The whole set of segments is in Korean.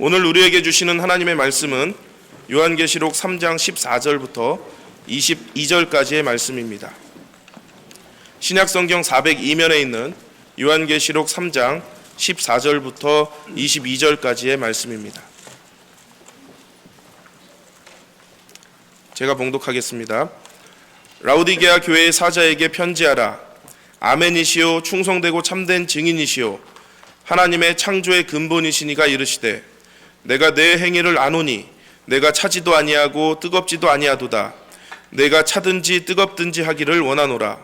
오늘 우리에게 주시는 하나님의 말씀은 요한계시록 3장 14절부터 22절까지의 말씀입니다. 신약성경 402면에 있는 요한계시록 3장 14절부터 22절까지의 말씀입니다. 제가 봉독하겠습니다. 라오디게아 교회의 사자에게 편지하라. 아멘이시오 충성되고 참된 증인이시오 하나님의 창조의 근본이시니가 이르시되 내가 내 행위를 아노니 내가 차지도 아니하고 뜨겁지도 아니하도다. 내가 차든지 뜨겁든지 하기를 원하노라.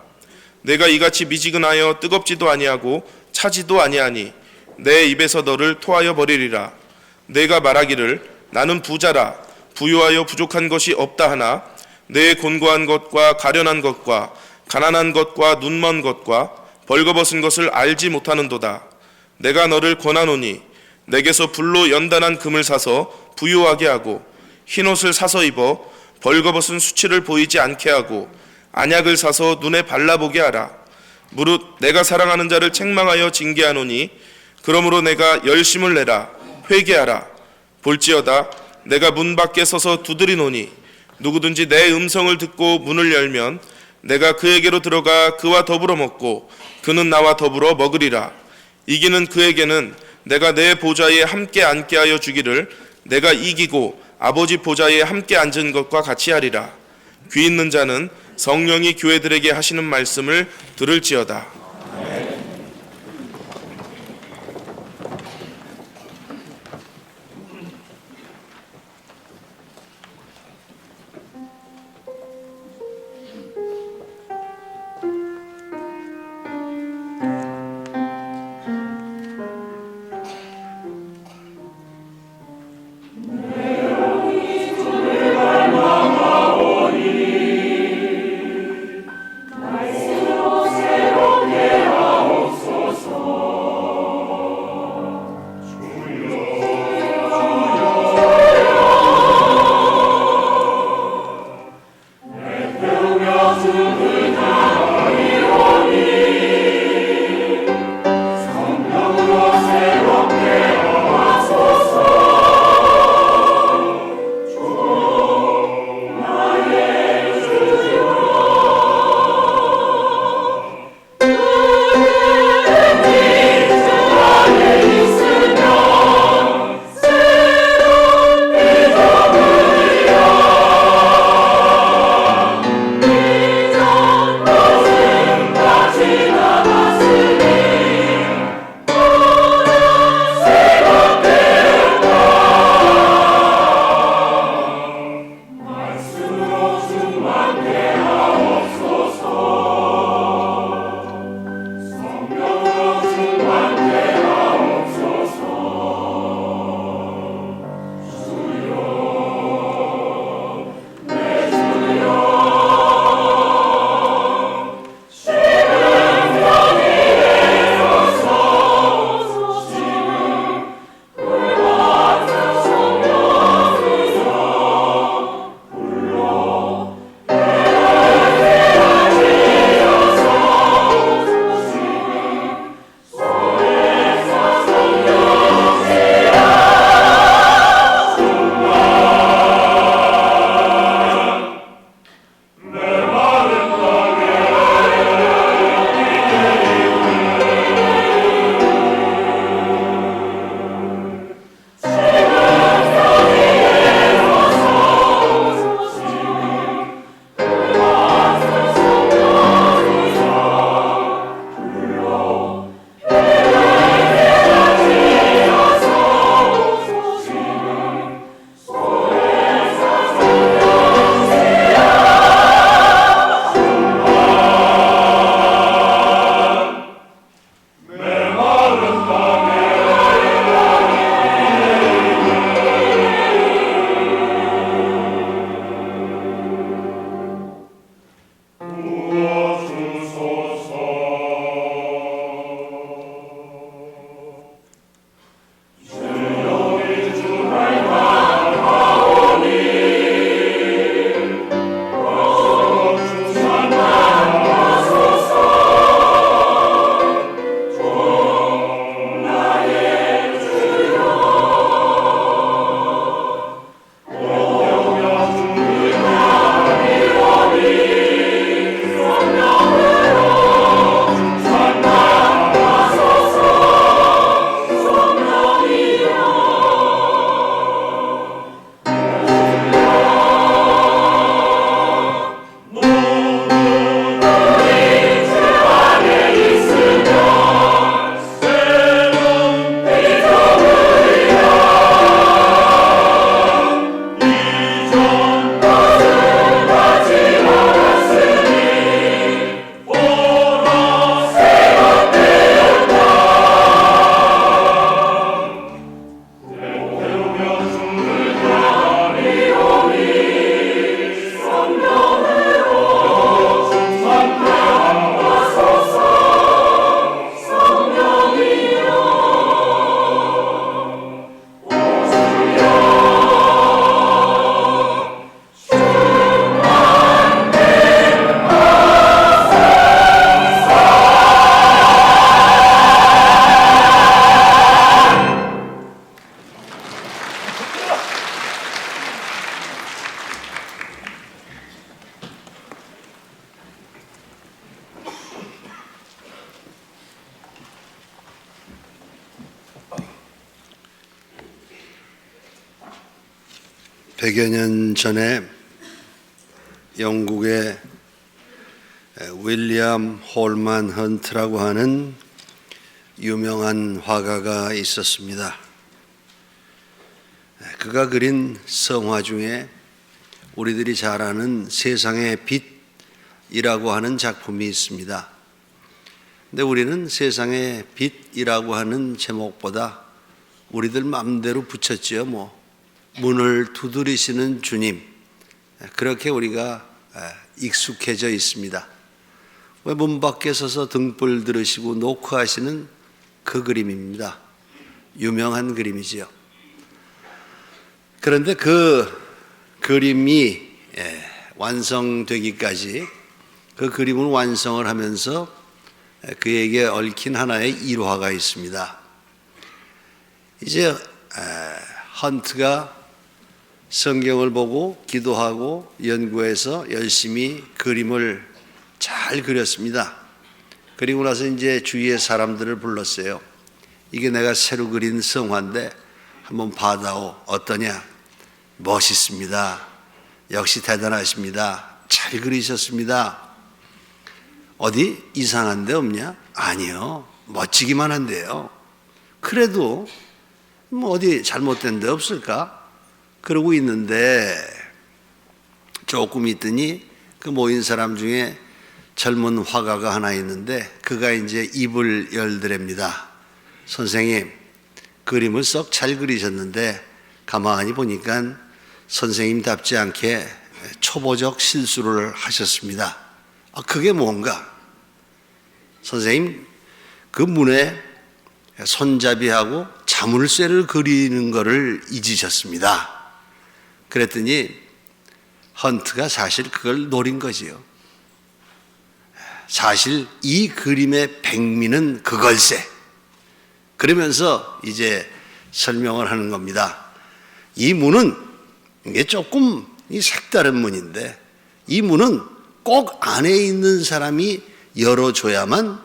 내가 이같이 미지근하여 뜨겁지도 아니하고 차지도 아니하니 내 입에서 너를 토하여 버리리라. 내가 말하기를 나는 부자라 부유하여 부족한 것이 없다 하나 내 곤고한 것과 가련한 것과 가난한 것과 눈먼 것과 벌거벗은 것을 알지 못하는도다. 내가 너를 권하노니 내게서 불로 연단한 금을 사서 부유하게 하고 흰옷을 사서 입어 벌거벗은 수치를 보이지 않게 하고 안약을 사서 눈에 발라보게 하라. 무릇 내가 사랑하는 자를 책망하여 징계하노니 그러므로 내가 열심을 내라 회개하라. 볼지어다 내가 문 밖에 서서 두드리노니 누구든지 내 음성을 듣고 문을 열면 내가 그에게로 들어가 그와 더불어 먹고 그는 나와 더불어 먹으리라. 이기는 그에게는 내가 내 보좌에 함께 앉게 하여 주기를 내가 이기고 아버지 보좌에 함께 앉은 것과 같이 하리라. 귀 있는 자는 성령이 교회들에게 하시는 말씀을 들을지어다. 말씀으로 새롭게 하오 100여 년 전에 영국의 윌리엄 홀만 헌트라고 하는 유명한 화가가 있었습니다. 그가 그린 성화 중에 우리들이 잘 아는 세상의 빛이라고 하는 작품이 있습니다. 근데 우리는 세상의 빛이라고 하는 제목보다 우리들 마음대로 붙였지요. 문을 두드리시는 주님, 그렇게 우리가 익숙해져 있습니다. 왜 문 밖에 서서 등불 들으시고 노크하시는 그 그림입니다. 유명한 그림이지요. 그런데 그 그림이 완성되기까지, 그 그림을 완성을 하면서 그에게 얽힌 하나의 일화가 있습니다. 이제 헌트가 성경을 보고 기도하고 연구해서 열심히 그림을 잘 그렸습니다. 그리고 나서 이제 주위의 사람들을 불렀어요. 이게 내가 새로 그린 성화인데 한번 봐다오. 어떠냐? 멋있습니다. 역시 대단하십니다. 잘 그리셨습니다. 어디 이상한 데 없냐? 아니요. 멋지기만 한데요. 그래도 어디 잘못된 데 없을까? 그러고 있는데 조금 있더니 그 모인 사람 중에 젊은 화가가 하나 있는데 그가 이제 입을 열더랍니다. 선생님, 그림을 썩 잘 그리셨는데 가만히 보니까 선생님답지 않게 초보적 실수를 하셨습니다. 그게 뭔가? 선생님, 그 문에 손잡이하고 자물쇠를 그리는 것을 잊으셨습니다. 그랬더니 헌트가 사실 그걸 노린 거지요. 사실 이 그림의 백미는 그걸세. 그러면서 이제 설명을 하는 겁니다. 이 문은, 이게 조금 색다른 문인데, 이 문은 꼭 안에 있는 사람이 열어줘야만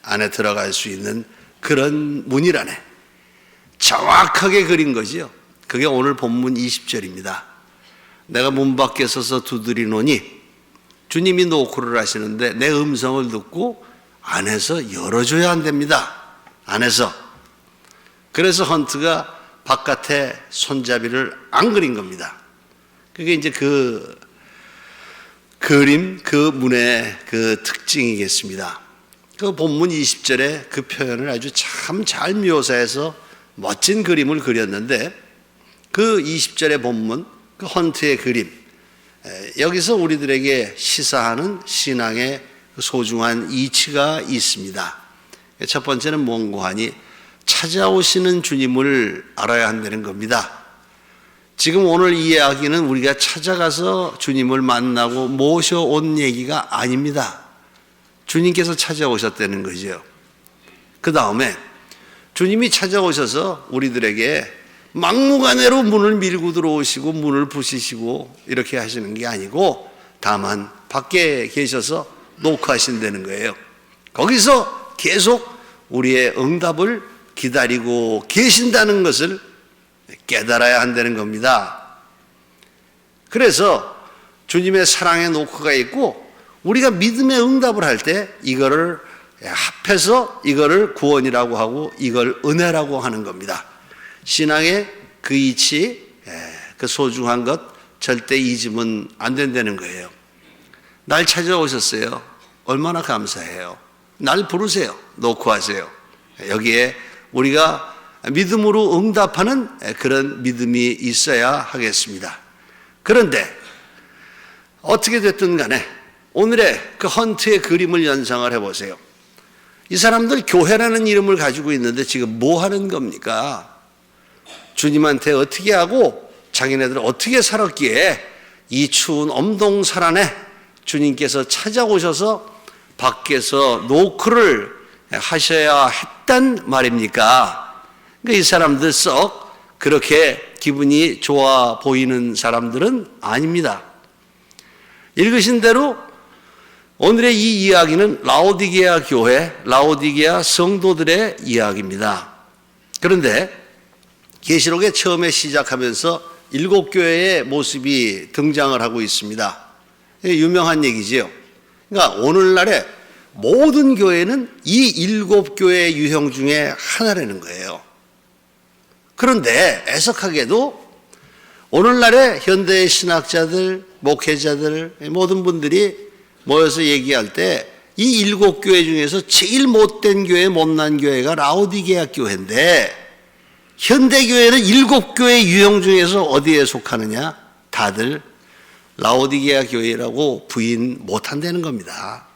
안에 들어갈 수 있는 그런 문이라네. 정확하게 그린 거지요. 그게 오늘 본문 20절입니다. 내가 문 밖에 서서 두드리노니, 주님이 노크를 하시는데 내 음성을 듣고 안에서 열어줘야 한답니다. 안에서. 그래서 헌트가 바깥에 손잡이를 안 그린 겁니다. 그게 이제 그 그림, 그 문의 그 특징이겠습니다. 그 본문 20절에 그 표현을 아주 참 잘 묘사해서 멋진 그림을 그렸는데, 그 20절의 본문, 그 헌트의 그림, 여기서 우리들에게 시사하는 신앙의 소중한 이치가 있습니다. 첫 번째는 뭔고 하니, 찾아오시는 주님을 알아야 한다는 겁니다. 지금 오늘 이 이야기는 우리가 찾아가서 주님을 만나고 모셔온 얘기가 아닙니다. 주님께서 찾아오셨다는 거죠. 그 다음에 주님이 찾아오셔서 우리들에게 막무가내로 문을 밀고 들어오시고 문을 부시시고 이렇게 하시는 게 아니고, 다만 밖에 계셔서 노크하신다는 거예요. 거기서 계속 우리의 응답을 기다리고 계신다는 것을 깨달아야 한다는 겁니다. 그래서 주님의 사랑의 노크가 있고, 우리가 믿음의 응답을 할 때 이거를 합해서 이거를 구원이라고 하고 이걸 은혜라고 하는 겁니다. 신앙의 그 이치, 그 소중한 것 절대 잊으면 안 된다는 거예요. 날 찾아오셨어요. 얼마나 감사해요. 날 부르세요. 노크하세요. 여기에 우리가 믿음으로 응답하는 그런 믿음이 있어야 하겠습니다. 그런데 어떻게 됐든 간에 오늘의 그 헌트의 그림을 연상을 해보세요. 이 사람들 교회라는 이름을 가지고 있는데 지금 뭐 하는 겁니까? 주님한테 어떻게 하고 자기네들 어떻게 살았기에 이 추운 엄동설 안에 주님께서 찾아오셔서 밖에서 노크를 하셔야 했단 말입니까? 그러니까 이 사람들 썩 그렇게 기분이 좋아 보이는 사람들은 아닙니다. 읽으신 대로 오늘의 이 이야기는 라오디게아 교회, 라오디게아 성도들의 이야기입니다. 그런데 계시록의 처음에 시작하면서 일곱 교회의 모습이 등장을 하고 있습니다. 유명한 얘기지요. 그러니까 오늘날의 모든 교회는 이 일곱 교회의 유형 중에 하나라는 거예요. 그런데 애석하게도 오늘날의 현대의 신학자들, 목회자들, 모든 분들이 모여서 얘기할 때 이 일곱 교회 중에서 제일 못된 교회, 못난 교회가 라오디게아 교회인데 현대 교회는 일곱 교회 유형 중에서 어디에 속하느냐? 다들 라오디게아 교회라고 부인 못한다는 겁니다.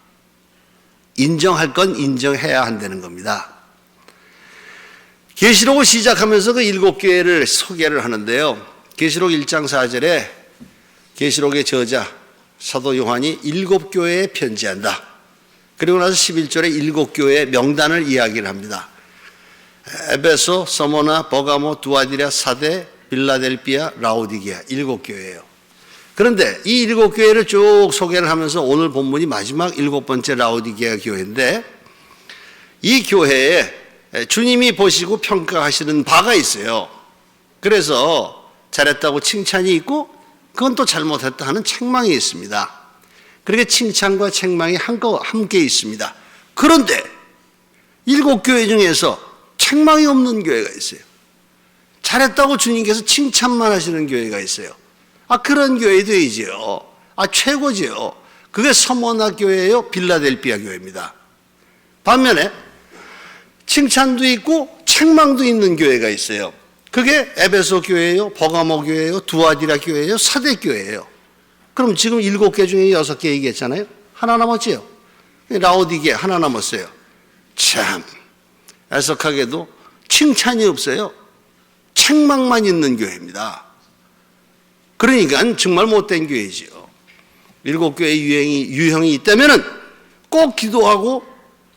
인정할 건 인정해야 한다는 겁니다. 계시록을 시작하면서 그 일곱 교회를 소개를 하는데요. 계시록 1장 4절에 계시록의 저자 사도 요한이 일곱 교회에 편지한다. 그리고 나서 11절에 일곱 교회의 명단을 이야기를 합니다. 에베소, 서모나, 버가모, 두아디라, 사데, 빌라델비아, 라오디게아 일곱 교회예요. 그런데 이 일곱 교회를 쭉 소개를 하면서 오늘 본문이 마지막 일곱 번째 라오디게아 교회인데 이 교회에 주님이 보시고 평가하시는 바가 있어요. 그래서 잘했다고 칭찬이 있고 그건 또 잘못했다 하는 책망이 있습니다. 그렇게 칭찬과 책망이 함께 있습니다. 그런데 일곱 교회 중에서 책망이 없는 교회가 있어요. 잘했다고 주님께서 칭찬만 하시는 교회가 있어요. 그런 교회도이지요. 최고지요. 그게 서모나 교회예요. 빌라델비아 교회입니다. 반면에 칭찬도 있고 책망도 있는 교회가 있어요. 그게 에베소 교회예요. 버가모 교회예요. 두아디라 교회예요. 사데 교회예요. 그럼 지금 일곱 개 중에 6개 얘기했잖아요. 하나 남았지요. 라오디게아 하나 남았어요. 참 애석하게도 칭찬이 없어요. 책망만 있는 교회입니다. 그러니까 정말 못된 교회지요. 일곱 교회의 유형이 있다면은 꼭 기도하고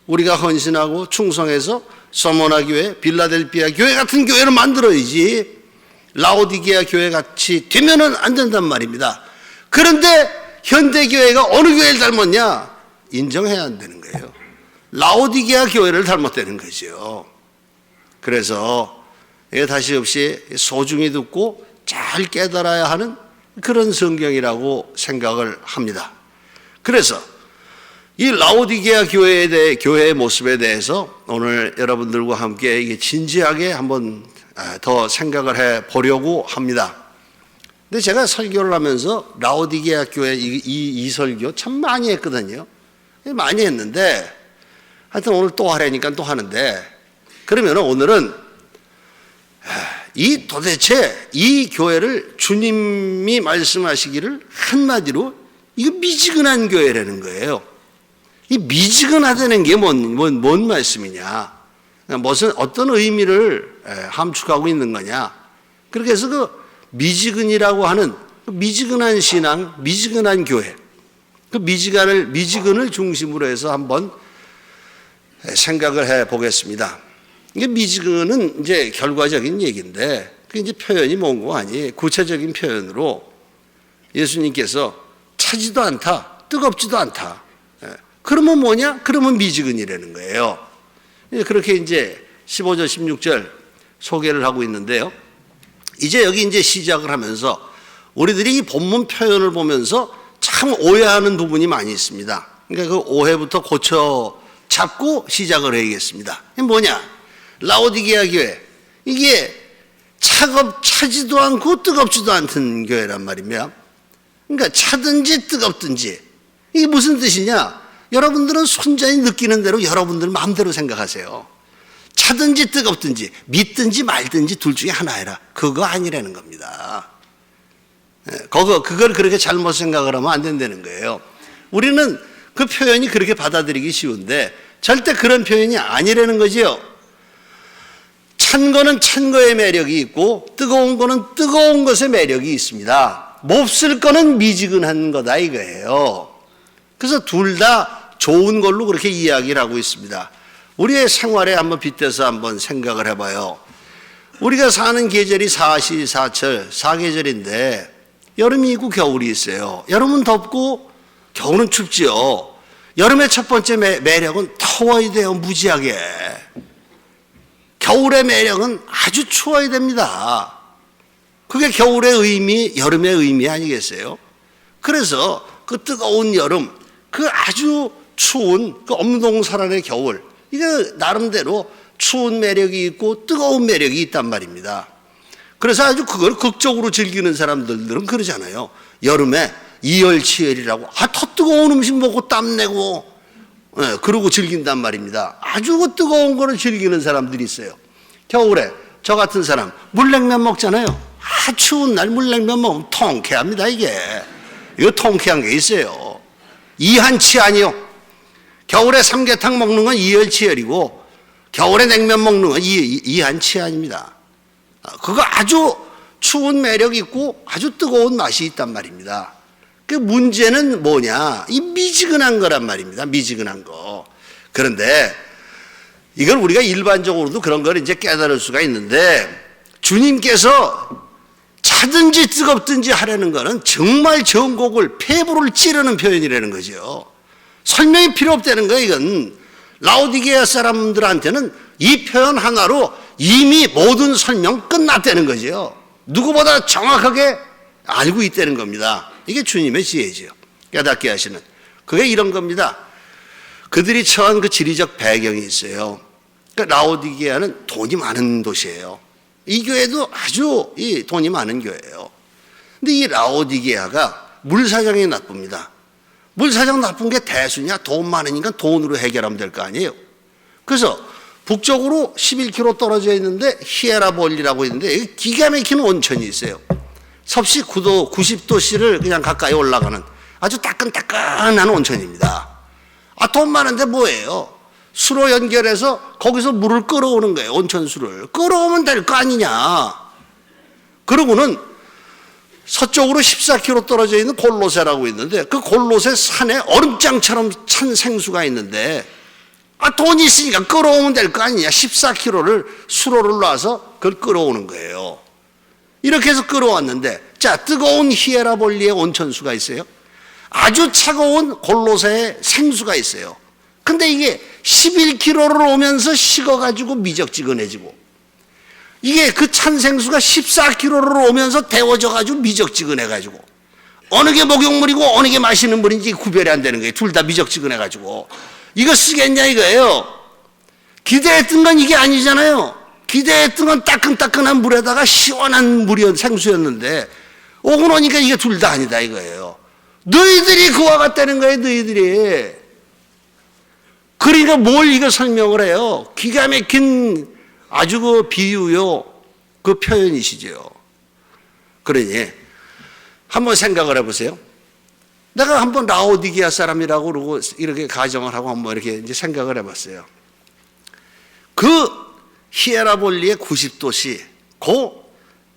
우리가 헌신하고 충성해서 서모나 교회, 빌라델비아 교회 같은 교회를 만들어야지 라오디게아 교회 같이 되면은 안 된단 말입니다. 그런데 현대 교회가 어느 교회를 닮았냐? 인정해야 안 되는 거예요. 라오디게아 교회를 닮았다는 거죠. 그래서 다시 없이 소중히 듣고 잘 깨달아야 하는 그런 성경이라고 생각을 합니다. 그래서 이 라오디게아 교회의 모습에 대해서 오늘 여러분들과 함께 진지하게 한번 더 생각을 해 보려고 합니다. 근데 제가 설교를 하면서 라오디게아 교회 이 설교 참 많이 했거든요. 많이 했는데 하여튼 오늘 또 하라니까 또 하는데 그러면 오늘은 도대체 이 교회를 주님이 말씀하시기를 한마디로 이거 미지근한 교회라는 거예요. 이 미지근하다는 게 뭔 말씀이냐? 무슨 어떤 의미를 함축하고 있는 거냐? 그렇게 해서 그 미지근이라고 하는 미지근한 신앙, 미지근한 교회, 그 미지근을 중심으로 해서 한번 생각을 해 보겠습니다. 이게 미지근은 이제 결과적인 얘기인데, 그 이제 표현이 뭔고 하니 구체적인 표현으로 예수님께서 차지도 않다, 뜨겁지도 않다. 그러면 뭐냐? 그러면 미지근이라는 거예요. 그렇게 이제 15절, 16절 소개를 하고 있는데요. 이제 여기 이제 시작을 하면서 우리들이 이 본문 표현을 보면서 참 오해하는 부분이 많이 있습니다. 그러니까 그 오해부터 고쳐 잡고 시작을 해야겠습니다. 이게 뭐냐? 라오디게아 교회. 이게 차지도 않고 뜨겁지도 않던 교회란 말이며, 그러니까 차든지 뜨겁든지 이게 무슨 뜻이냐? 여러분들은 손자니 느끼는 대로 여러분들 마음대로 생각하세요. 차든지 뜨겁든지 믿든지 말든지 둘 중에 하나해라. 그거 아니라는 겁니다. 그걸 그렇게 잘못 생각을 하면 안 된다는 거예요. 우리는 그 표현이 그렇게 받아들이기 쉬운데 절대 그런 표현이 아니라는 거지요. 찬 거는 찬 거의 매력이 있고 뜨거운 거는 뜨거운 것의 매력이 있습니다. 몹쓸 거는 미지근한 거다 이거예요. 그래서 둘 다 좋은 걸로 그렇게 이야기를 하고 있습니다. 우리의 생활에 한번 빗대서 한번 생각을 해봐요. 우리가 사는 계절이 사시사철, 사계절인데 여름이 있고 겨울이 있어요. 여름은 덥고 겨울은 춥지요. 여름의 첫 번째 매력은 더워야 돼요, 무지하게. 겨울의 매력은 아주 추워야 됩니다. 그게 겨울의 의미, 여름의 의미 아니겠어요? 그래서 그 뜨거운 여름, 그 아주 추운 그 엄동설한의 겨울, 이게 나름대로 추운 매력이 있고 뜨거운 매력이 있단 말입니다. 그래서 아주 그걸 극적으로 즐기는 사람들은 그러잖아요. 여름에 이열치열이라고 더 뜨거운 음식 먹고 땀내고 그러고 즐긴단 말입니다. 아주 그 뜨거운 거를 즐기는 사람들이 있어요. 겨울에 저 같은 사람 물냉면 먹잖아요. 추운 날 물냉면 먹으면 통쾌합니다. 이거 통쾌한 게 있어요. 이한치안이요. 겨울에 삼계탕 먹는 건 이열치열이고 겨울에 냉면 먹는 건 이한치안입니다. 그거 아주 추운 매력이 있고 아주 뜨거운 맛이 있단 말입니다. 그 문제는 뭐냐? 이 미지근한 거란 말입니다. 미지근한 거. 그런데 이걸 우리가 일반적으로도 그런 걸 이제 깨달을 수가 있는데 주님께서 차든지 뜨겁든지 하려는 거는 정말 전곡을 폐부를 찌르는 표현이라는 거죠. 설명이 필요 없다는 거예요. 이건 라오디게아 사람들한테는 이 표현 하나로 이미 모든 설명 끝났다는 거죠. 누구보다 정확하게 알고 있다는 겁니다. 이게 주님의 지혜죠. 깨닫게 하시는. 그게 이런 겁니다. 그들이 처한 그 지리적 배경이 있어요. 그러니까 라오디게아는 돈이 많은 도시예요. 이 교회도 아주 돈이 많은 교회예요. 근데 이 라오디게아가 물사정이 나쁩니다. 물사정 나쁜 게 대수냐? 돈 많으니까 돈으로 해결하면 될 거 아니에요. 그래서 북쪽으로 11km 떨어져 있는데 히에라볼리라고 있는데 기가 막히는 온천이 있어요. 섭씨 9도, 90도씨를 그냥 가까이 올라가는 아주 따끈따끈한 온천입니다. 돈 많은데 뭐예요? 수로 연결해서 거기서 물을 끌어오는 거예요. 온천수를. 끌어오면 될 거 아니냐. 그러고는 서쪽으로 14km 떨어져 있는 골로세라고 있는데 그 골로세 산에 얼음장처럼 찬 생수가 있는데 돈이 있으니까 끌어오면 될 거 아니냐. 14km를 수로를 놔서 그걸 끌어오는 거예요. 이렇게 해서 끌어왔는데 자, 뜨거운 히에라볼리의 온천수가 있어요. 아주 차가운 골로새의 생수가 있어요. 근데 이게 11km를 오면서 식어가지고 미적지근해지고 이게 그 찬 생수가 14km를 오면서 데워져가지고 미적지근해가지고 어느 게 목욕물이고 어느 게 마시는 물인지 구별이 안 되는 거예요. 둘 다 미적지근해가지고 이거 쓰겠냐 이거예요. 기대했던 건 이게 아니잖아요. 기대했던 건 따끈따끈한 물에다가 시원한 물이 생수였는데 오고 나니까 이게 둘 다 아니다 이거예요. 너희들이 그와 같다는 거예요. 너희들이. 그러니까 뭘 이거 설명을 해요. 기가 막힌 아주 그 비유요 그 표현이시죠. 그러니 한번 생각을 해보세요. 내가 한번 라오디게아 사람이라고 그러고 이렇게 가정을 하고 한번 이렇게 이제 생각을 해봤어요. 그 히에라볼리의 90도씨 그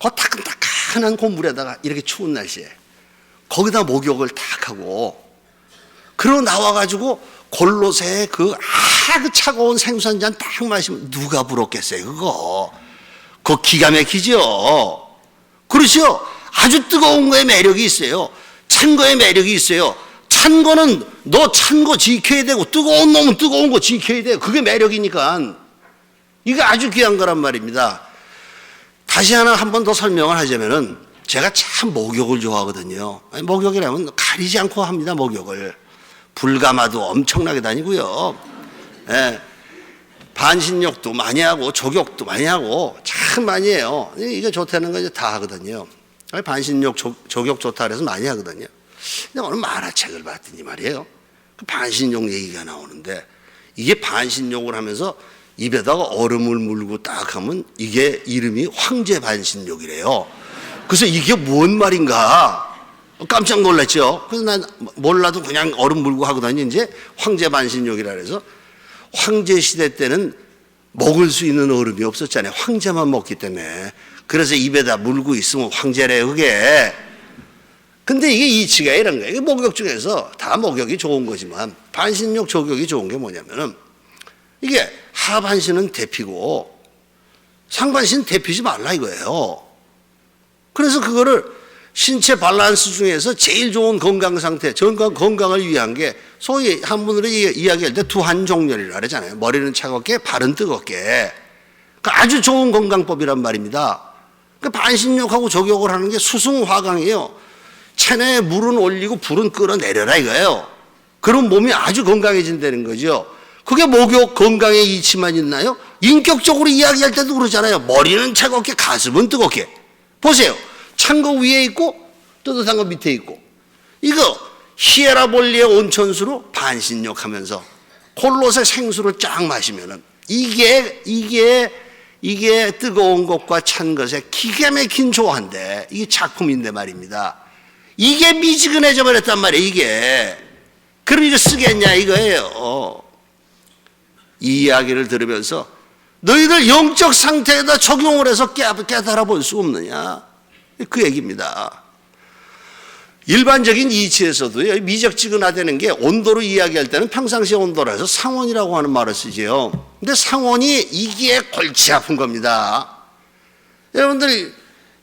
따끈따끈한 그 물에다가 이렇게 추운 날씨에 거기다 목욕을 탁 하고 그러고 나와가지고 골로새의 그 차가운 생수 한 잔 딱 마시면 누가 부럽겠어요 그거 기가 막히죠. 그렇죠. 아주 뜨거운 거에 매력이 있어요. 찬 거에 매력이 있어요. 찬 거는 너 찬 거 지켜야 되고 뜨거운 놈은 뜨거운 거 지켜야 돼요. 그게 매력이니까 이거 아주 귀한 거란 말입니다. 다시 하나 한 번 더 설명을 하자면은 제가 참 목욕을 좋아하거든요. 목욕이라면 가리지 않고 합니다. 목욕을 불가마도 엄청나게 다니고요. 예, 반신욕도 많이 하고 족욕도 많이 하고 참 많이 해요. 이게 좋다는 거 이제 다 하거든요. 반신욕, 족욕 좋다 그래서 많이 하거든요. 근데 오늘 만화책을 봤더니 말이에요. 그 반신욕 얘기가 나오는데 이게 반신욕을 하면서 입에다가 얼음을 물고 딱 하면 이게 이름이 황제 반신욕이래요. 그래서 이게 뭔 말인가 깜짝 놀랐죠. 그래서 난 몰라도 그냥 얼음 물고 하거든요. 이제 황제 반신욕이라 그래서 황제 시대 때는 먹을 수 있는 얼음이 없었잖아요. 황제만 먹기 때문에. 그래서 입에다 물고 있으면 황제래요 그게. 근데 이게 이치가 이런 거예요. 목욕 중에서 다 목욕이 좋은 거지만 반신욕, 족욕이 좋은 게 뭐냐면은 이게 하반신은 데피고 상반신은 데피지 말라 이거예요. 그래서 그거를 신체 밸런스 중에서 제일 좋은 건강 상태, 건강을 위한 게 소위 한분으로 이야기할 때 두한종렬이라 그러잖아요. 머리는 차갑게, 발은 뜨겁게. 그 아주 좋은 건강법이란 말입니다. 그 반신욕하고 족욕을 하는 게 수승화강이에요. 체내에 물은 올리고 불은 끌어내려라 이거예요. 그럼 몸이 아주 건강해진다는 거죠. 그게 목욕 건강의 이치만 있나요? 인격적으로 이야기할 때도 그러잖아요. 머리는 차갑게 가슴은 뜨겁게. 보세요. 찬 거 위에 있고 뜨뜻한 거 밑에 있고. 이거 히에라볼리의 온천수로 반신욕하면서 콜롯의 생수를 쫙 마시면은 이게 뜨거운 것과 찬 것에 기가 막힌 조화인데 이게 작품인데 말입니다. 이게 미지근해져 버렸단 말이에요. 이게. 그럼 이거 쓰겠냐 이거예요. 이 이야기를 들으면서 너희들 영적 상태에다 적용을 해서 깨달아 볼 수 없느냐 그 얘기입니다. 일반적인 이치에서도요, 미적지근하다는 게 온도로 이야기할 때는 평상시 온도라 해서 상온이라고 하는 말을 쓰지요. 근데 상온이 이게 골치 아픈 겁니다. 여러분들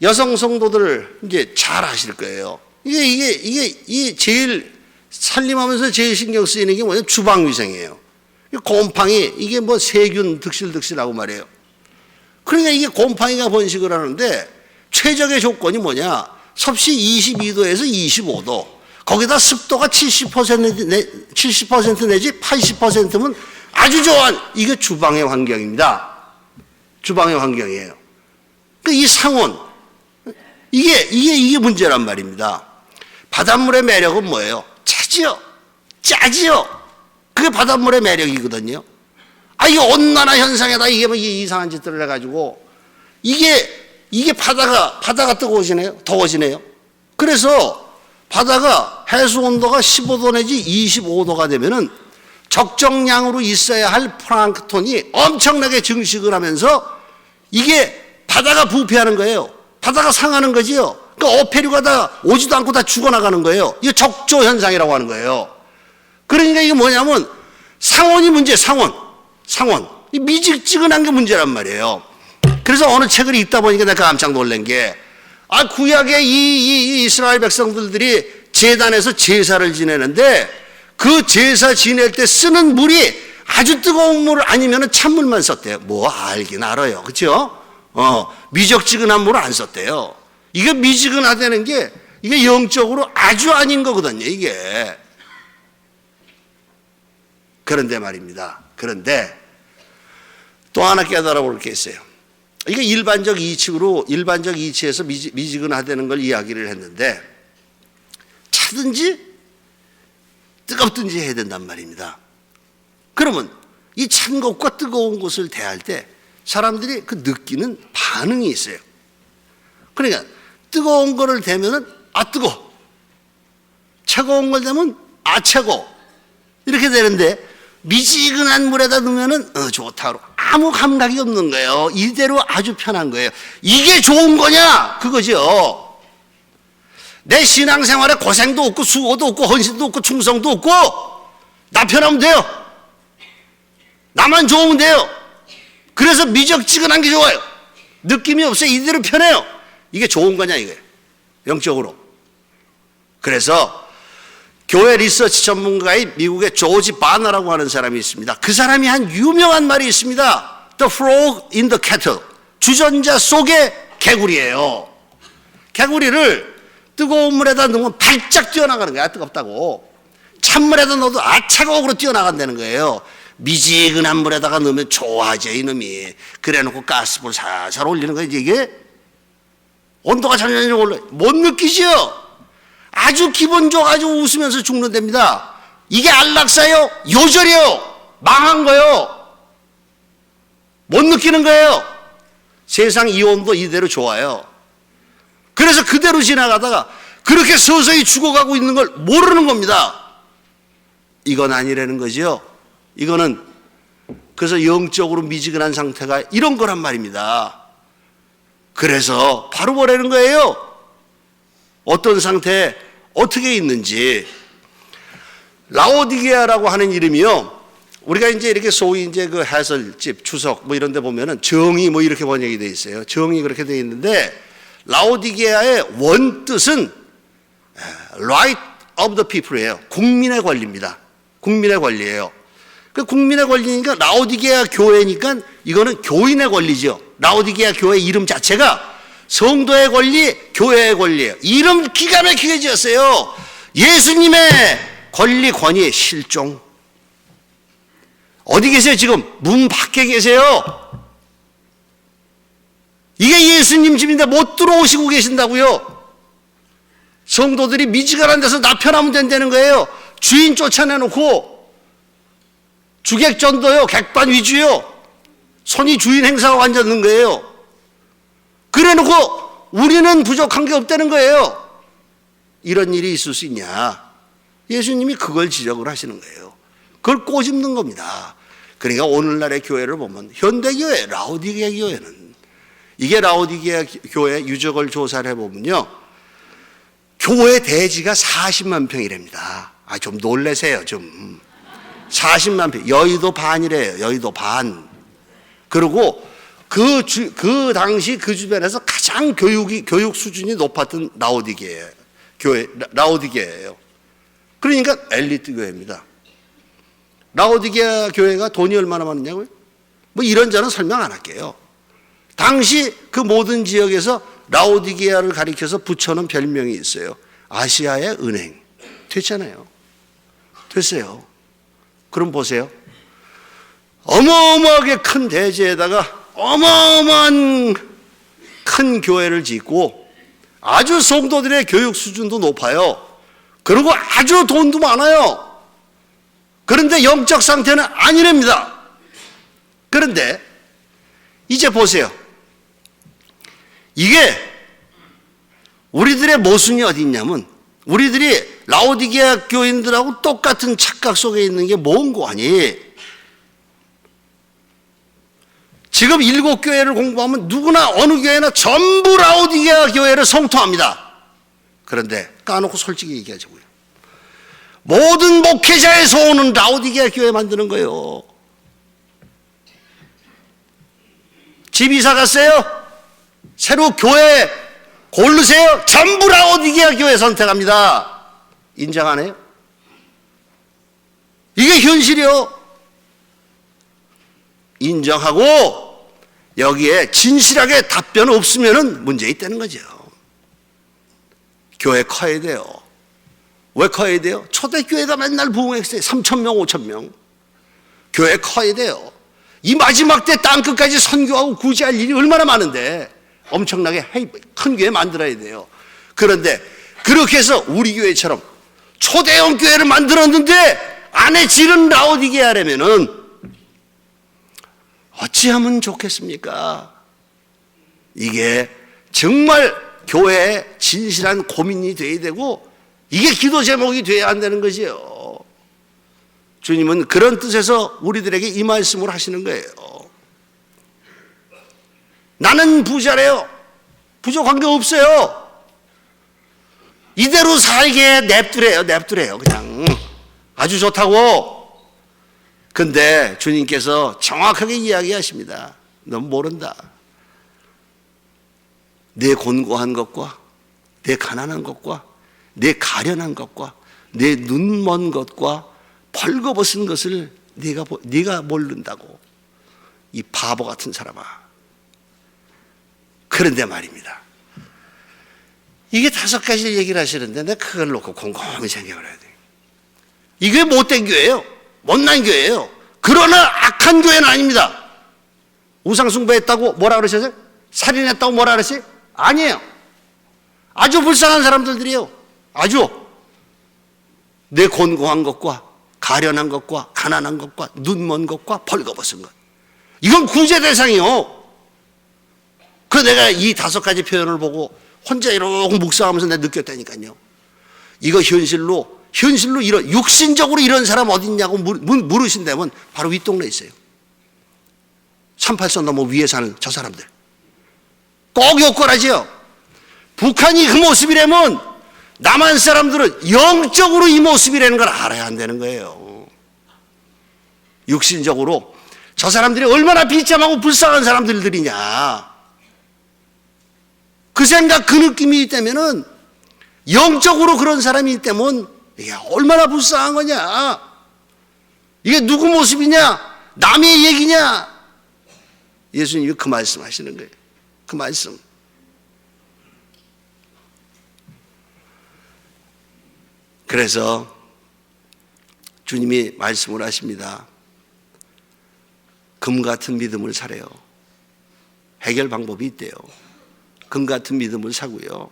여성 성도들 이제 잘 아실 거예요. 이게 제일 살림하면서 제일 신경 쓰이는 게 뭐냐면 주방위생이에요. 곰팡이, 이게 뭐 세균 득실득실하고 말이에요. 그러니까 이게 곰팡이가 번식을 하는데 최적의 조건이 뭐냐? 섭씨 22도에서 25도. 거기다 습도가 70% 내지 80%면 아주 좋은 이게 주방의 환경입니다. 주방의 환경이에요. 이 상온, 이게 문제란 말입니다. 바닷물의 매력은 뭐예요? 차지요. 짜지요. 그게 바닷물의 매력이거든요. 이게 온난화 현상에다 이게 이상한 짓들을 해가지고 이게 바다가 뜨거워지네요. 더워지네요. 그래서 바다가 해수 온도가 15도 내지 25도가 되면은 적정량으로 있어야 할 플랑크톤이 엄청나게 증식을 하면서 이게 바다가 부패하는 거예요. 바다가 상하는 거지요. 그러니까 어패류가 다 오지도 않고 다 죽어나가는 거예요. 이게 적조 현상이라고 하는 거예요. 그러니까 이게 뭐냐면 상온이 문제, 상온. 이 미지근한 게 문제란 말이에요. 그래서 어느 책을 읽다 보니까 내가 깜짝 놀란 게, 구약의 이 이스라엘 백성들이 제단에서 제사를 지내는데 그 제사 지낼 때 쓰는 물이 아주 뜨거운 물 아니면 찬물만 썼대요. 뭐 알긴 알아요. 그렇죠? 미적지근한 물을 안 썼대요. 이게 미지근하다는 게 이게 영적으로 아주 아닌 거거든요. 이게. 그런데 말입니다. 그런데 또 하나 깨달아 볼 게 있어요. 이게 일반적 이치에서 미지근하다는 걸 이야기를 했는데 차든지 뜨겁든지 해야 된단 말입니다. 그러면 이 찬 것과 뜨거운 것을 대할 때 사람들이 그 느끼는 반응이 있어요. 그러니까 뜨거운 거를 대면은 뜨거워. 차가운 걸 대면 차가워. 이렇게 되는데 미지근한 물에다 넣으면은 좋다. 아무 감각이 없는 거예요. 이대로 아주 편한 거예요. 이게 좋은 거냐? 그거죠. 내 신앙생활에 고생도 없고 수고도 없고 헌신도 없고 충성도 없고 나 편하면 돼요. 나만 좋으면 돼요. 그래서 미적지근한 게 좋아요. 느낌이 없어요. 이대로 편해요. 이게 좋은 거냐 이거예요. 영적으로. 그래서 교회 리서치 전문가의 미국의 조지 바너라고 하는 사람이 있습니다. 그 사람이 한 유명한 말이 있습니다. The frog in the kettle. 주전자 속의 개구리예요. 개구리를 뜨거운 물에다 넣으면 발짝 뛰어나가는 거야. 뜨겁다고. 찬물에다 넣어도 차가워로 뛰어나간다는 거예요. 미지근한 물에다가 넣으면 좋아져 이놈이. 그래놓고 가스불 살살 올리는 거예요. 이게 온도가 전혀 올라요. 못 느끼죠? 아주 기분 좋아가지고 웃으면서 죽는답니다. 이게 안락사요? 요절이요. 망한 거요. 못 느끼는 거예요. 세상 이온도 이대로 좋아요. 그래서 그대로 지나가다가 그렇게 서서히 죽어가고 있는 걸 모르는 겁니다. 이건 아니라는 거죠. 이거는 그래서 영적으로 미지근한 상태가 이런 거란 말입니다. 그래서 바로 보라는 거예요. 어떤 상태에 어떻게 있는지. 라오디게아라고 하는 이름이요. 우리가 이제 이렇게 소위 이제 그 해설집, 주석 뭐 이런 데 보면은 정의 뭐 이렇게 번역이 돼 있어요. 정의 그렇게 돼 있는데 라오디게아의 원뜻은 right of the people이에요. 국민의 권리입니다. 국민의 권리예요. 그 국민의 권리니까 라오디게아 교회니까 이거는 교인의 권리죠. 라오디게아 교회 이름 자체가 성도의 권리, 교회의 권리예요. 이름 기가 막히게 지었어요. 예수님의 권리, 권위, 실종. 어디 계세요 지금? 문 밖에 계세요. 이게 예수님 집인데 못 들어오시고 계신다고요. 성도들이 미지근한 데서 나편하면 된다는 거예요. 주인 쫓아내놓고 주객전도요, 객반 위주요. 손이 주인 행사가 완전한 거예요. 그래놓고 우리는 부족한 게 없다는 거예요. 이런 일이 있을 수 있냐? 예수님이 그걸 지적을 하시는 거예요. 그걸 꼬집는 겁니다. 그러니까 오늘날의 교회를 보면 현대교회, 라오디게아 교회는, 이게 라오디게아 교회 유적을 조사를 해보면요, 교회 대지가 40만 평이랍니다. 좀 놀라세요, 좀. 40만 평. 여의도 반이래요, 여의도 반. 그리고 그 당시 그 주변에서 가장 교육 수준이 높았던 라오디게아예요. 그러니까 엘리트 교회입니다. 라오디게아 교회가 돈이 얼마나 많았냐고요? 뭐 이런저런 설명 안 할게요. 당시 그 모든 지역에서 라오디게아를 가리켜서 붙여놓은 별명이 있어요. 아시아의 은행. 됐잖아요. 됐어요. 그럼 보세요. 어마어마하게 큰 대지에다가 어마어마한 큰 교회를 짓고 아주 성도들의 교육 수준도 높아요. 그리고 아주 돈도 많아요. 그런데 영적 상태는 아니랍니다. 그런데 이제 보세요. 이게 우리들의 모순이 어디 있냐면, 우리들이 라오디게아 교인들하고 똑같은 착각 속에 있는 게 뭔고 하니, 지금 7교회를 공부하면 누구나 어느 교회나 전부 라오디게아 교회를 성토합니다. 그런데 까놓고 솔직히 얘기하자고요. 모든 목회자의 소원은 라오디게아 교회 만드는 거예요. 집 이사 갔어요? 새로 교회 고르세요? 전부 라오디게아 교회 선택합니다. 인정 안 해요? 이게 현실이요. 인정하고 여기에 진실하게 답변 없으면 문제 있다는 거죠. 교회 커야 돼요. 왜 커야 돼요? 초대교회가 맨날 부흥했어요. 3,000명, 5,000명. 교회 커야 돼요. 이 마지막 때 땅끝까지 선교하고 구제할 일이 얼마나 많은데 엄청나게 큰 교회 만들어야 돼요. 그런데 그렇게 해서 우리 교회처럼 초대형 교회를 만들었는데 안에 지른 라오디게아라면은 어찌하면 좋겠습니까? 이게 정말 교회의 진실한 고민이 돼야 되고, 이게 기도 제목이 돼야 한다는 거지요. 주님은 그런 뜻에서 우리들에게 이 말씀을 하시는 거예요. 나는 부자래요. 부족한 게 없어요. 이대로 살게 냅두래요. 그냥 아주 좋다고. 근데 주님께서 정확하게 이야기하십니다. 넌 모른다. 내 곤고한 것과 내 가난한 것과 내 가련한 것과 내 눈먼 것과 벌거벗은 것을 네가 모른다고. 이 바보 같은 사람아. 그런데 말입니다. 이게 5가지 얘기를 하시는데 내가 그걸 놓고 곰곰이 생각을 해야 돼요. 이게 못된 교회예요. 못난 교회예요. 그러나 악한 교회는 아닙니다. 우상숭배했다고 뭐라 그러셨어요? 살인했다고 뭐라 그랬어요? 아니에요. 아주 불쌍한 사람들이에요. 아주 내 곤고한 것과 가련한 것과 가난한 것과 눈먼 것과 벌거벗은 것, 이건 구제 대상이요. 그 내가 이 5가지 표현을 보고 혼자 이러고 묵상하면서 내가 느꼈다니까요. 이거 현실로 이런 육신적으로 이런 사람 어디 있냐고 물으신다면 바로 윗동네에 있어요. 38선 넘어 위에 사는 저 사람들 꼭 욕걸하지요. 북한이 그 모습이라면 남한 사람들은 영적으로 이 모습이라는 걸 알아야 한다는 거예요. 육신적으로 저 사람들이 얼마나 비참하고 불쌍한 사람들이냐, 그 생각, 그 느낌이 있다면은 영적으로 그런 사람이 있다면 이게 얼마나 불쌍한 거냐, 이게 누구 모습이냐, 남의 얘기냐. 예수님이 그 말씀 하시는 거예요. 그 말씀. 그래서 주님이 말씀을 하십니다. 금 같은 믿음을 사래요. 해결 방법이 있대요. 금 같은 믿음을 사고요.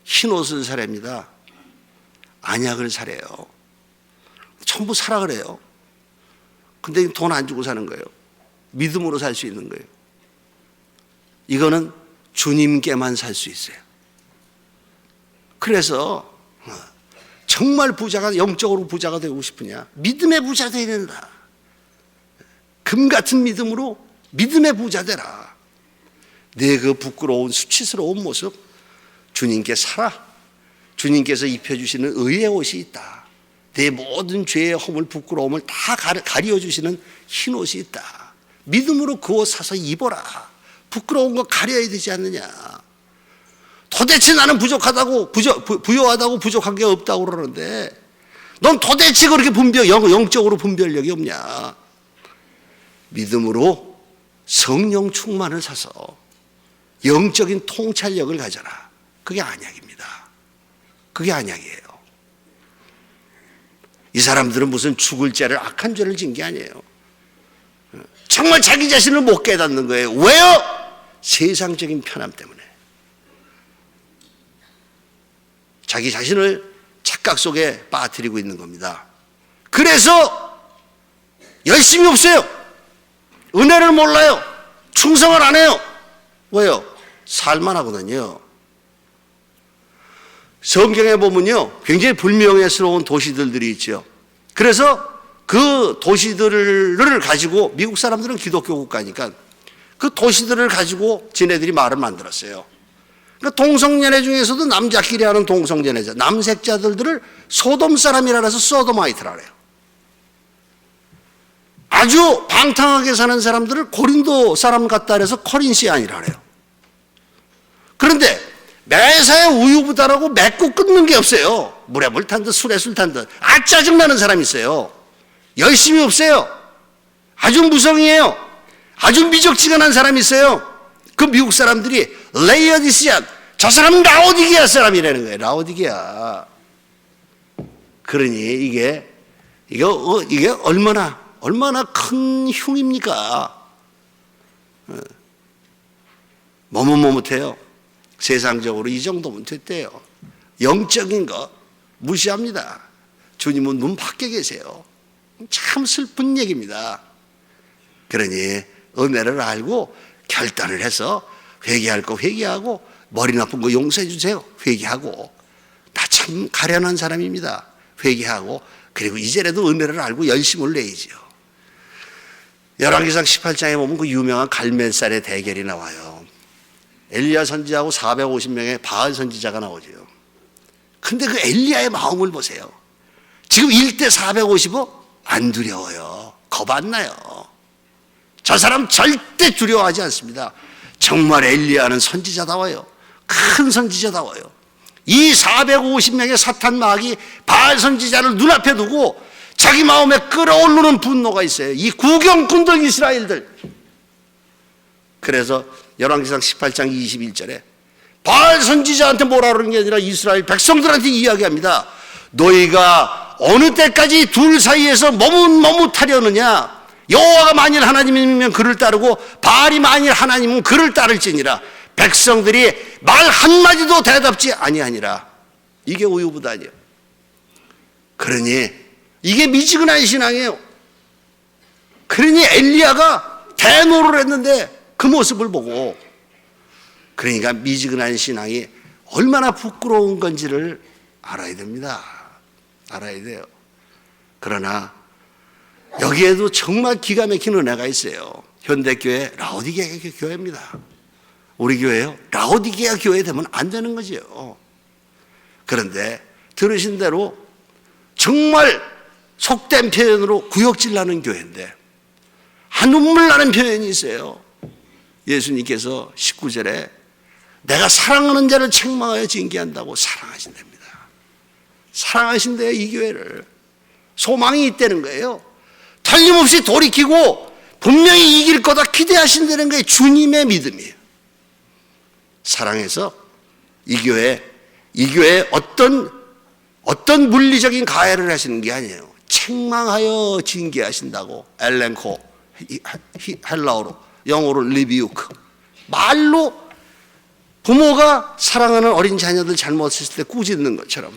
흰 옷을 사랍니다. 안약을 사래요. 전부 사라 그래요. 근데 돈 안 주고 사는 거예요. 믿음으로 살 수 있는 거예요. 이거는 주님께만 살 수 있어요. 그래서 정말 부자가, 영적으로 부자가 되고 싶으냐? 믿음의 부자 되어야 된다. 금 같은 믿음으로 믿음의 부자 되라. 내 그 부끄러운 수치스러운 모습 주님께 살아. 주님께서 입혀주시는 의의 옷이 있다. 내 모든 죄의 허물 부끄러움을 다 가려주시는 흰 옷이 있다. 믿음으로 그 옷 사서 입어라. 부끄러운 거 가려야 되지 않느냐. 도대체 나는 부족하다고, 부요하다고 부족한 게 없다고 그러는데 넌 도대체 그렇게 영적으로 분별력이 없냐. 믿음으로 성령 충만을 사서 영적인 통찰력을 가져라. 그게 안약입니다. 그게 안약이에요. 이 사람들은 무슨 죽을 죄를, 악한 죄를 진 게 아니에요. 정말 자기 자신을 못 깨닫는 거예요. 왜요? 세상적인 편함 때문에. 자기 자신을 착각 속에 빠뜨리고 있는 겁니다. 그래서 열심이 없어요. 은혜를 몰라요. 충성을 안 해요. 왜요? 살만하거든요. 성경에 보면요, 굉장히 불명예스러운 도시들이 있죠. 그래서 그 도시들을 가지고, 미국 사람들은 기독교 국가니까 그 도시들을 가지고 지네들이 말을 만들었어요. 그러니까 동성연애 중에서도 남자끼리 하는 동성연애자, 남색자들을 소돔 사람이라 해서 소도마이트라 그래요. 아주 방탕하게 사는 사람들을 고린도 사람 같다 해서 코린시안이라 그래요. 그런데 매사에 우유부단하고 맺고 끊는 게 없어요. 물에 물 탄 듯 술에 술 탄 듯. 아, 짜증나는 사람이 있어요. 열심히 없어요. 아주 무성이에요. 아주 미적지근한 사람이 있어요. 그 미국 사람들이 레이어디시안, 저 사람은 라오디게아 사람이라는 거예요. 라오디게아. 그러니 이게 얼마나 큰 흉입니까? 머뭇머뭇해요. 세상적으로 이 정도면 됐대요. 영적인 거 무시합니다. 주님은 눈 밖에 계세요. 참 슬픈 얘기입니다. 그러니 은혜를 알고 결단을 해서 회개할 거 회개하고, 머리 나쁜 거 용서해 주세요. 회개하고. 나 참 가련한 사람입니다. 회개하고, 그리고 이제라도 은혜를 알고 열심을 내야지요. 열왕기상 18장에 보면 그 유명한 갈멜살의 대결이 나와요. 엘리야 선지자하고 450명의 바알 선지자가 나오죠. 근데 그 엘리야의 마음을 보세요. 지금 1대 450어? 안 두려워요. 겁 안 나요. 저 사람 절대 두려워하지 않습니다. 정말 엘리야는 선지자다워요. 큰 선지자다워요. 이 450명의 사탄 마귀 바알 선지자를 눈앞에 두고 자기 마음에 끓어오르는 분노가 있어요. 이 구경꾼들 이스라엘들. 그래서 열왕기상 18장 21절에 바알 선지자한테 뭐라 그러는 게 아니라 이스라엘 백성들한테 이야기합니다. 너희가 어느 때까지 둘 사이에서 머뭇머뭇하려느냐. 여호와가 만일 하나님이면 그를 따르고 바알이 만일 하나님이면 그를 따를지니라. 백성들이 말 한마디도 대답지 아니하니라. 이게 우유부단이에요. 그러니 이게 미지근한 신앙이에요. 그러니 엘리야가 대노를 했는데 그 모습을 보고, 그러니까 미지근한 신앙이 얼마나 부끄러운 건지를 알아야 됩니다. 알아야 돼요. 그러나 여기에도 정말 기가 막힌 은혜가 있어요. 현대교회 라오디게아 교회입니다. 우리 교회요, 라오디게아 교회 되면 안 되는 거죠. 그런데 들으신 대로 정말 속된 표현으로 구역질 나는 교회인데, 눈물 나는 표현이 있어요. 예수님께서 19절에 내가 사랑하는 자를 책망하여 징계한다고 사랑하신답니다. 사랑하신대요. 이 교회를. 소망이 있다는 거예요. 틀림없이 돌이키고 분명히 이길 거다 기대하신다는 게 주님의 믿음이에요. 사랑해서 이 교회 어떤 어떤 물리적인 가해를 하시는 게 아니에요. 책망하여 징계하신다고. 엘렌코, 헬라어로, 영어로 리비우크. 말로 부모가 사랑하는 어린 자녀들 잘못했을 때 꾸짖는 것처럼,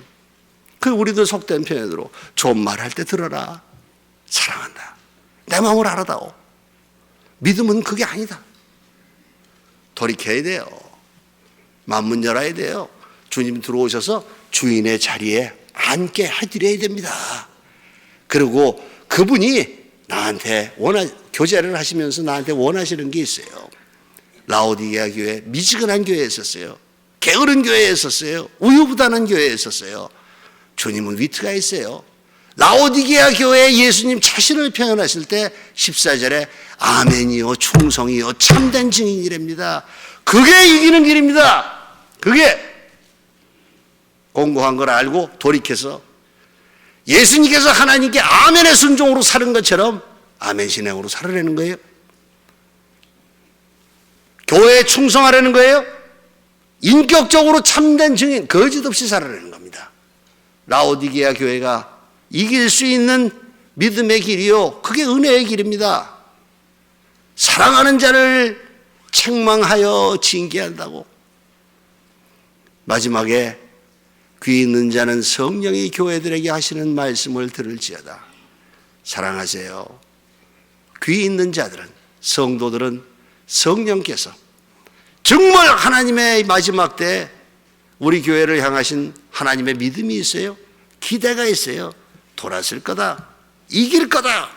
그 우리도 속된 표현으로 좋은 말 할 때 들어라. 사랑한다. 내 마음을 알아다오. 믿음은 그게 아니다. 돌이켜야 돼요. 만문 열어야 돼요. 주님 들어오셔서 주인의 자리에 앉게 해드려야 됩니다. 그리고 그분이 나한테 교제를 하시면서 나한테 원하시는 게 있어요. 라오디게아 교회, 미지근한 교회에 있었어요. 게으른 교회에 있었어요. 우유부단한 교회에 있었어요. 주님은 위트가 있어요. 라오디게아 교회에 예수님 자신을 표현하실 때 14절에 아멘이요 충성이요 참된 증인이랍니다. 그게 이기는 길입니다. 그게 공고한 걸 알고 돌이켜서 예수님께서 하나님께 아멘의 순종으로 사는 것처럼 아멘 신앙으로 살아내는 거예요. 교회에 충성하려는 거예요. 인격적으로 참된 증인, 거짓 없이 살아내는 겁니다. 라오디게아 교회가 이길 수 있는 믿음의 길이요, 그게 은혜의 길입니다. 사랑하는 자를 책망하여 징계한다고. 마지막에 귀 있는 자는 성령이 교회들에게 하시는 말씀을 들을지어다. 사랑하세요. 귀 있는 자들은, 성도들은 성령께서 정말 하나님의 마지막 때 우리 교회를 향하신 하나님의 믿음이 있어요. 기대가 있어요. 돌아설 거다. 이길 거다.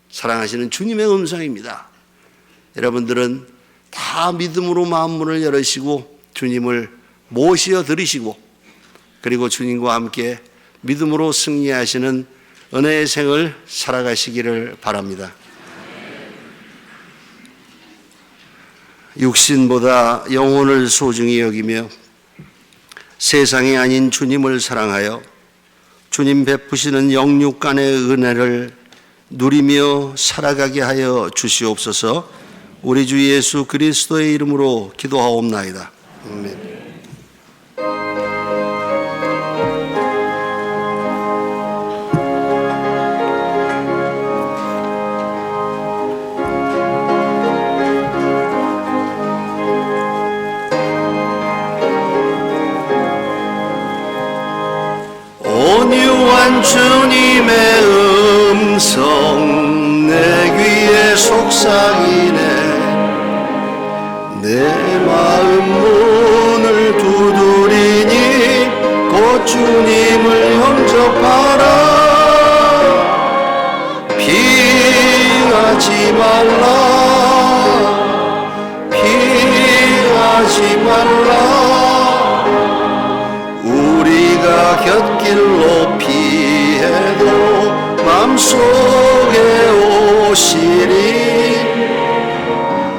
사랑하시는 주님의 음성입니다. 여러분들은 다 믿음으로 마음문을 열으시고 주님을 모시어 들으시고, 그리고 주님과 함께 믿음으로 승리하시는 은혜의 생을 살아가시기를 바랍니다. 육신보다 영혼을 소중히 여기며 세상이 아닌 주님을 사랑하여 주님 베푸시는 영육간의 은혜를 누리며 살아가게 하여 주시옵소서. 우리 주 예수 그리스도의 이름으로 기도하옵나이다. 아멘. 온유한 주님의 음성 내 귀에 속삭이네. 내 마음 문을 두드리니 곧 주님을 영접하라. 피하지 말라. 피하지 말라. 우리가 곁길로 피해도 맘속에 오시리.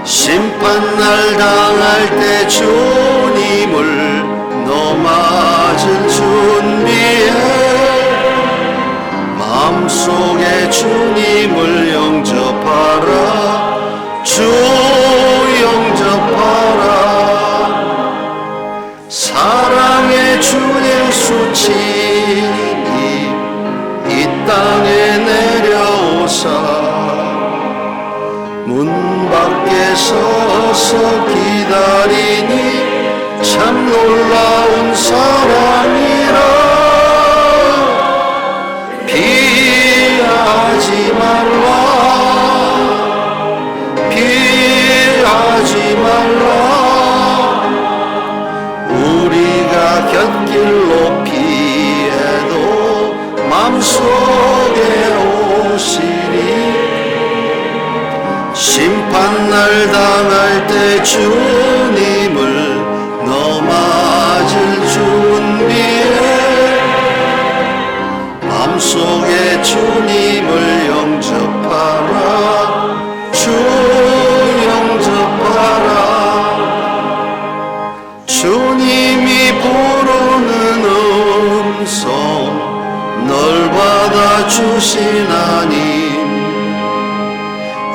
심판날 당할 때 주님을 넘어질 준비해. 마음속에 주님을 영접하라. 주 영접하라. 사랑의 주 예수 친히 이 땅에 내려오사 문 밖에 서서 기다리니 참 놀라운 사랑이라. 피하지 말라. 피하지 말라. 우리가 곁길로 피해도 맘속에 오시리. 심판날 당할 때 주님을 넘어질 준비해. 맘속에 주님을 영접하라. 주 영접하라. 주님이 부르는 음성 널 받아주신 하나님,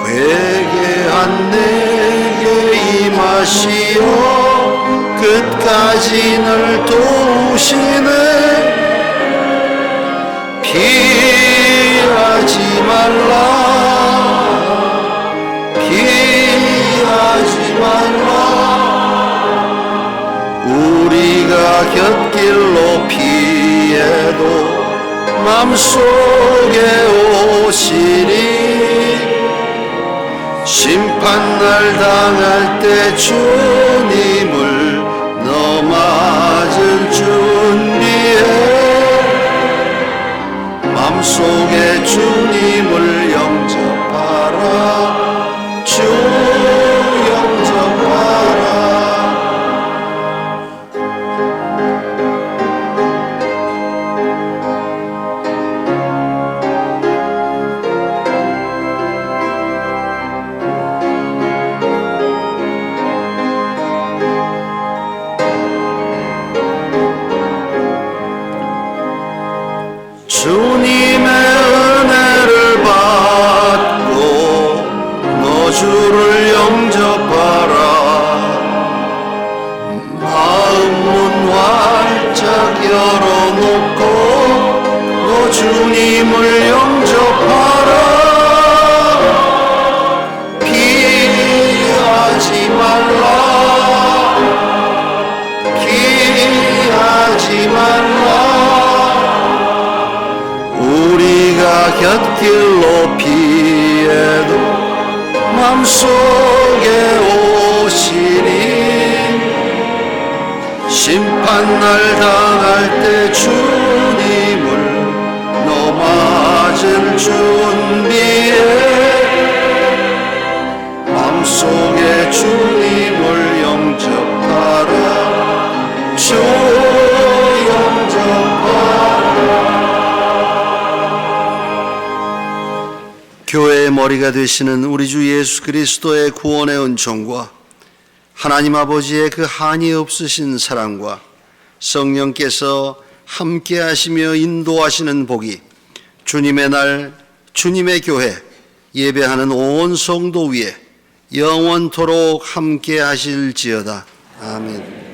회개한 내게 임하시어 끝까지 널 도우시네. 피하지 말라 피하지 말라 우리가 곁길로 피해도 맘속에 오시니 심판날 당할 때 주님을 너 맞을 준비해 맘속에 주님을 영접하라 주 영접하라 주님의 은혜를 받고 너 주를 영접하라 마음 문 활짝 열어놓고 너 주님을 영접하라 피하지 말라 피하지 말라 우리가 곁길로 피해도 맘속에 오시니 심판날 당할 때 주님을 너 맞을 준비해 맘속에 주님을 영접하라 주 영접하라 교회의 머리가 되시는 우리 주 예수 그리스도의 구원의 은총과 하나님 아버지의 그 한이 없으신 사랑과 성령께서 함께 하시며 인도하시는 복이 주님의 날 주님의 교회 예배하는 온 성도 위에 영원토록 함께 하실지어다. 아멘.